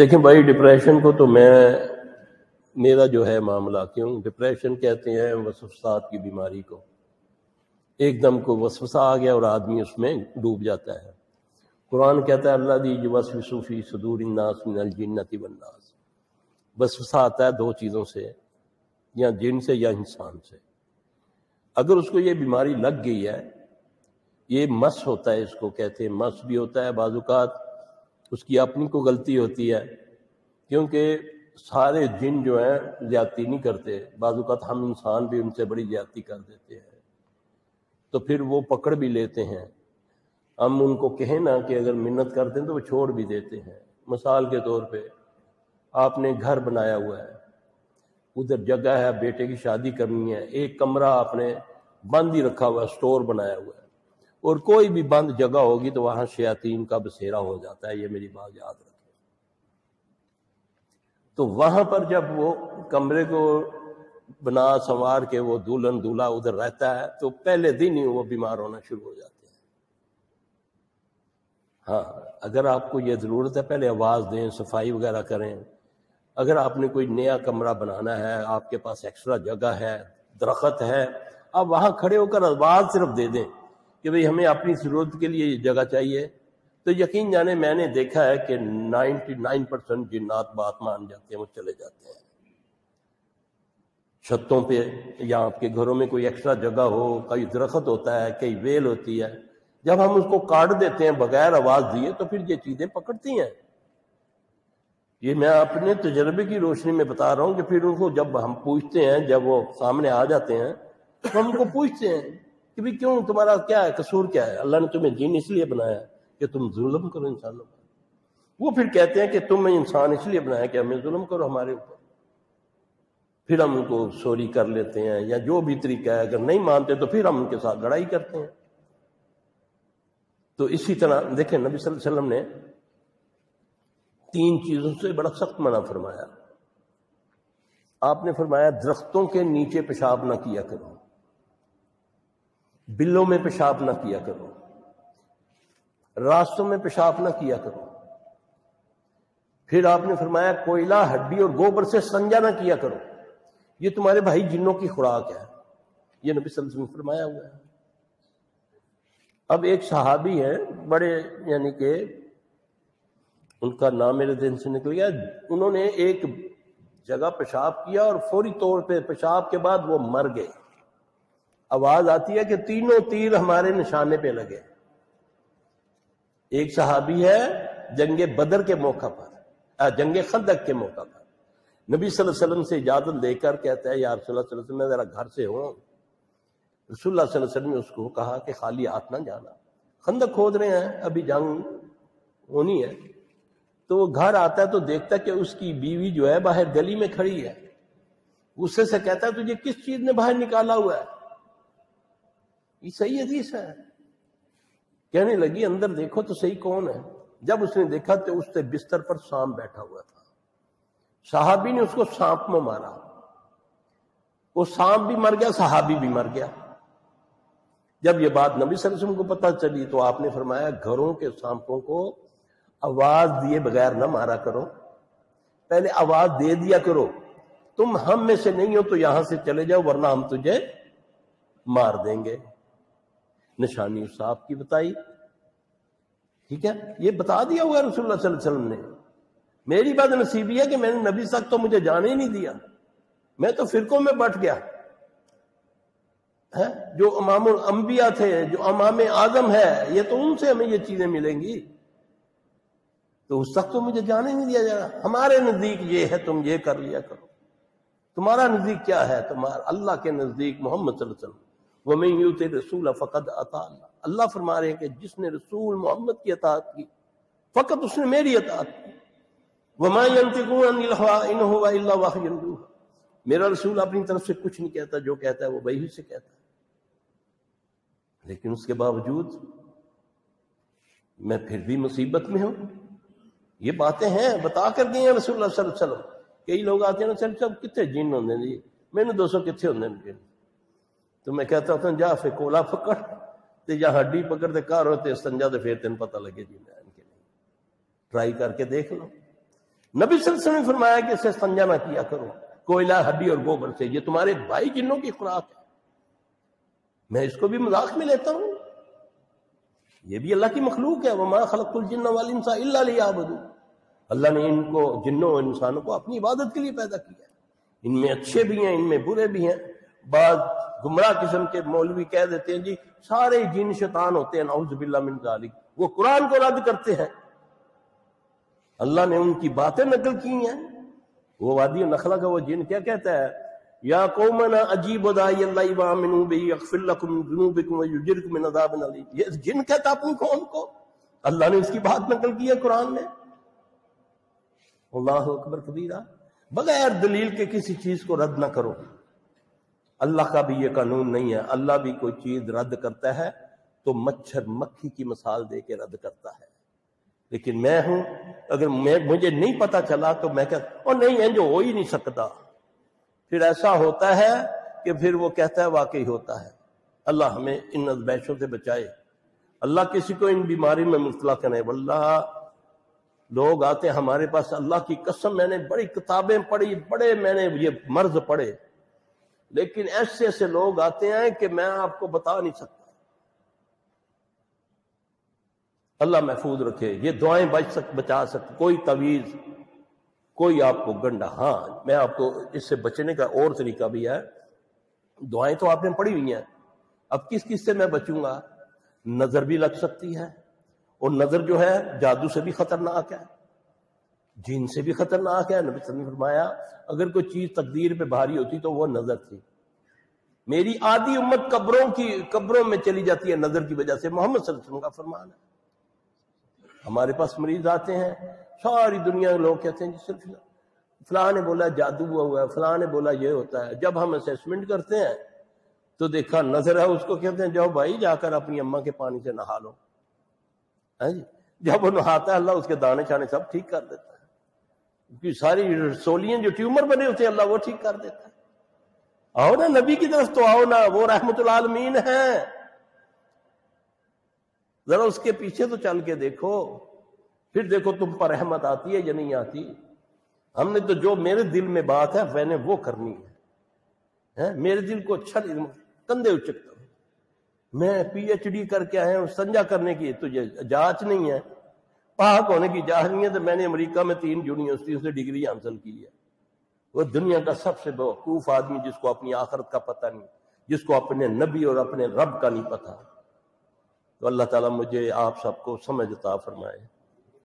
دیکھیں بھائی، ڈپریشن کو تو میرا جو ہے معاملہ، کیوں ڈپریشن کہتے ہیں وسوسات کی بیماری کو. ایک دم کو وسوسہ آ گیا اور آدمی اس میں ڈوب جاتا ہے. قرآن کہتا ہے اللہ دی یوسوس فی صدور الناس من الجنۃ والناس. وسوسہ آتا ہے دو چیزوں سے، یا جن سے یا انسان سے. اگر اس کو یہ بیماری لگ گئی ہے، یہ مس ہوتا ہے، اس کو کہتے ہیں مس بھی ہوتا ہے. بعض اوقات اس کی اپنی کو غلطی ہوتی ہے، کیونکہ سارے جن جو ہیں زیادتی نہیں کرتے. بعض اوقات ہم انسان بھی ان سے بڑی زیادتی کر دیتے ہیں، تو پھر وہ پکڑ بھی لیتے ہیں. ہم ان کو کہیں نا کہ اگر منت کرتے ہیں تو وہ چھوڑ بھی دیتے ہیں. مثال کے طور پہ آپ نے گھر بنایا ہوا ہے، ادھر جگہ ہے، بیٹے کی شادی کرنی ہے، ایک کمرہ آپ نے بند ہی رکھا ہوا ہے، سٹور بنایا ہوا ہے، اور کوئی بھی بند جگہ ہوگی تو وہاں شیاطین کا بسیرا ہو جاتا ہے. یہ میری بات یاد رکھیں. تو وہاں پر جب وہ کمرے کو بنا سنوار کے وہ دلہن دولہا ادھر رہتا ہے تو پہلے دن ہی وہ بیمار ہونا شروع ہو جاتے ہیں. ہاں، اگر آپ کو یہ ضرورت ہے پہلے آواز دیں، صفائی وغیرہ کریں. اگر آپ نے کوئی نیا کمرہ بنانا ہے، آپ کے پاس ایکسٹرا جگہ ہے، درخت ہے، آپ وہاں کھڑے ہو کر آواز صرف دے دیں کہ بھئی ہمیں اپنی ضرورت کے لیے یہ جگہ چاہیے، تو یقین جانے میں نے دیکھا ہے کہ 99% جنات بات مان جاتے ہیں، وہ چلے جاتے ہیں. چھتوں پہ یا آپ کے گھروں میں کوئی ایکسٹرا جگہ ہو، کئی درخت ہوتا ہے، کئی ویل ہوتی ہے، جب ہم اس کو کاٹ دیتے ہیں بغیر آواز دیے تو پھر یہ چیزیں پکڑتی ہیں. یہ میں اپنے تجربے کی روشنی میں بتا رہا ہوں کہ پھر ان کو جب ہم پوچھتے ہیں، جب وہ سامنے آ جاتے ہیں تو ہم کو پوچھتے ہیں کہ بھی کیوں، تمہارا کیا ہے، قصور کیا ہے؟ اللہ نے تمہیں جن اس لیے بنایا کہ تم ظلم کرو انسانوں پر. وہ پھر کہتے ہیں کہ تم انسان اس لیے بنایا کہ ہمیں ظلم کرو ہمارے اوپر. پھر ہم ان کو سوری کر لیتے ہیں، یا جو بھی طریقہ ہے، اگر نہیں مانتے تو پھر ہم ان کے ساتھ لڑائی کرتے ہیں. تو اسی طرح دیکھیں نبی صلی اللہ علیہ وسلم نے 3 چیزوں سے بڑا سخت منع فرمایا. آپ نے فرمایا درختوں کے نیچے پیشاب نہ کیا کرو، بلوں میں پیشاب نہ کیا کرو، راستوں میں پیشاب نہ کیا کرو. پھر آپ نے فرمایا کوئلہ، ہڈی اور گوبر سے استنجا نہ کیا کرو، یہ تمہارے بھائی جنوں کی خوراک ہے. یہ نبی صلی اللہ علیہ وسلم نے فرمایا ہوا ہے. اب ایک صحابی ہیں بڑے، یعنی کہ ان کا نام میرے ذہن سے نکل گیا، انہوں نے ایک جگہ پیشاب کیا اور فوری طور پہ پیشاب کے بعد وہ مر گئے. آواز آتی ہے کہ تینوں تیر ہمارے نشانے پہ لگے. ایک صحابی ہے جنگ بدر کے موقع پر، جنگ خندق کے موقع پر نبی صلی اللہ علیہ وسلم سے اجازت لے کر کہتا ہے یا رسول اللہ صلی اللہ علیہ وسلم میں ذرا گھر سے ہوں. رسول اللہ صلی اللہ علیہ وسلم نے اس کو کہا کہ خالی ہاتھ نہ جانا، خندق کھود رہے ہیں، ابھی جنگ ہونی ہے. تو وہ گھر آتا ہے تو دیکھتا ہے کہ اس کی بیوی جو ہے باہر گلی میں کھڑی ہے. غصے سے کہتا ہے تجھے کس چیز نے باہر نکالا ہوا ہے؟ یہ صحیح حدیث ہے. کہنے لگی اندر دیکھو تو صحیح کون ہے. جب اس نے دیکھا تو اس سے بستر پر سانپ بیٹھا ہوا تھا. صحابی نے اس کو سانپ میں مارا، وہ سانپ بھی مر گیا، صحابی بھی مر گیا. جب یہ بات نبی صلی اللہ علیہ وسلم کو پتہ چلی تو آپ نے فرمایا گھروں کے سانپوں کو آواز دیے بغیر نہ مارا کرو، پہلے آواز دے دیا کرو. تم ہم میں سے نہیں ہو تو یہاں سے چلے جاؤ ورنہ ہم تجھے مار دیں گے. نشانی صاحب کی بتائی، ٹھیک ہے، یہ بتا دیا ہوا رسول اللہ صلی اللہ علیہ وسلم نے. میری بات نصیبی ہے کہ میں نے نبی تک تو مجھے جانے ہی نہیں دیا، میں تو فرقوں میں بٹ گیا. جو امام الانبیاء تھے، جو امام اعظم ہے، یہ تو ان سے ہمیں یہ چیزیں ملیں گی، تو اس تک تو مجھے جانے نہیں دیا جا رہا. ہمارے نزدیک یہ ہے، تم یہ کر لیا کرو. تمہارا نزدیک کیا ہے؟ تمہارا اللہ کے نزدیک محمد صلی اللہ علیہ وسلم وَمَن يُطِعِ الرَّسُولَ فَقَدْ أَطَاعَ اللَّهَ. اللہ فرما رہے ہیں کہ جس نے رسول محمد کی اطاعت کی فقط اس نے میری اطاعت کی. وَمَا يَنطِقُ عَنِ الْهَوَىٰ إِنْ هُوَ إِلَّا وَحْيٌ يُوحَىٰ. میرا رسول اپنی طرف سے کچھ نہیں کہتا، جو کہتا ہے وہ وحی سے کہتا ہے. لیکن اس کے باوجود میں پھر بھی مصیبت میں ہوں. یہ باتیں ہیں بتا کر گئے ہیں رسول اللہ صلی اللہ علیہ وسلم. کئی لوگ آتے ہیں نا صاحب کتنے جن ہوندے نے، میں نے 200 کتنے ہوندے نے. تو میں کہتا ہوں جا پھر کولا پکڑ تے یا ہڈی پکڑ تے کار ہوتے استنجا تے پھر تین پتہ لگے جی میں ان کے نہیں. ٹرائی کر کے دیکھ لو. نبی صلی اللہ علیہ وسلم نے فرمایا کہ اسے استنجا نہ کیا کرو کوئلہ، ہڈی اور گوبر سے، یہ تمہارے بھائی جنوں کی خوراک ہے۔ میں اس کو بھی مذاق میں لیتا ہوں، یہ بھی اللہ کی مخلوق ہے۔ وما خلقت الجن والانس الا لیعبدون، اللہ نے ان کو، جنوں اور انسانوں کو اپنی عبادت کے لیے پیدا کیا ہے۔ ان میں اچھے بھی ہیں، ان میں برے بھی ہیں۔ بعض گمراہ قسم کے مولوی کہہ دیتے ہیں جی سارے جن شیطان ہوتے ہیں، نعوذ باللہ من ذالک، وہ قرآن کو رد کرتے ہیں۔ اللہ نے ان کی باتیں نقل کی ہیں۔ وہ وادی نخلا کا وہ جن کیا کہتا ہے، یا قومنا اجیبوا داعی اللہ وآمنوا بہ یغفر لکم من ذنوبکم ویجرکم من عذاب علیم، یہ جن کہتا اپنی قوم کو، اللہ نے اس کی بات نقل کی ہے قرآن میں۔ اللہ اکبر کبیرہ۔ بغیر دلیل کے کسی چیز کو رد نہ کرو، اللہ کا بھی یہ قانون نہیں ہے۔ اللہ بھی کوئی چیز رد کرتا ہے تو مچھر مکھی کی مثال دے کے رد کرتا ہے، لیکن میں ہوں، اگر مجھے نہیں پتا چلا تو میں کہتا اور نہیں ہے جو ہو ہی نہیں سکتا، پھر ایسا ہوتا ہے کہ پھر وہ کہتا ہے واقعی ہوتا ہے۔ اللہ ہمیں ان ازمائشوں سے بچائے، اللہ کسی کو ان بیماری میں مبتلا کرے۔ واللہ لوگ آتے ہیں ہمارے پاس، اللہ کی قسم میں نے بڑی کتابیں پڑھی، بڑے میں نے یہ مرض پڑھے، لیکن ایسے ایسے لوگ آتے ہیں کہ میں آپ کو بتا نہیں سکتا۔ اللہ محفوظ رکھے، یہ دعائیں بچا سکتے، کوئی تعویذ، کوئی آپ کو گنڈا۔ ہاں میں آپ کو اس سے بچنے کا اور طریقہ بھی ہے، دعائیں تو آپ نے پڑھی ہوئی ہیں، اب کس کس سے میں بچوں گا؟ نظر بھی لگ سکتی ہے، اور نظر جو ہے جادو سے بھی خطرناک ہے، جن سے بھی خطرناک ہے۔ نبی صلی اللہ علیہ وسلم نے فرمایا اگر کوئی چیز تقدیر پہ بھاری ہوتی تو وہ نظر تھی۔ میری آدھی امت قبروں میں چلی جاتی ہے نظر کی وجہ سے، محمد صلی اللہ علیہ وسلم کا فرمان ہے۔ ہمارے پاس مریض آتے ہیں، ساری دنیا کے لوگ کہتے ہیں جی صرف فلاں نے بولا جادو ہوا ہے، فلاں نے بولا یہ ہوتا ہے۔ جب ہم اسیسمنٹ کرتے ہیں تو دیکھا نظر ہے، اس کو کہتے ہیں جاؤ بھائی جا کر اپنی اماں کے پانی سے نہا لو۔ جب وہ نہاتا ہے اللہ اس کے دانے چھانے سب ٹھیک کر دیتا ہے، کیونکہ ساری رسولین جو ٹیومر بنے ہوتے ہیں اللہ وہ ٹھیک کر دیتا ہے۔ آؤ نا نبی کی طرف تو آؤ نا، وہ رحمت العالمین ہیں، ذرا اس کے پیچھے تو چل کے دیکھو، پھر دیکھو تم پر رحمت آتی ہے یا نہیں آتی۔ ہم نے تو جو میرے دل میں بات ہے میں نے وہ کرنی ہے، میرے دل کو اچھا کندھے اچکتا ہوں، میں پی ایچ ڈی کر کے آیا ہوں، سنجا کرنے کی تجھے جانچ نہیں ہے، پاک ہونے کی جانچ نہیں ہے، تو میں نے امریکہ میں 3 یونیورسٹیوں سے ڈگری حاصل کی ہے۔ وہ دنیا کا سب سے بیوقوف آدمی جس کو اپنی آخرت کا پتہ نہیں، جس کو اپنے نبی اور اپنے رب کا نہیں پتہ۔ تو اللہ تعالیٰ مجھے آپ سب کو سمجھ عطا فرمائے۔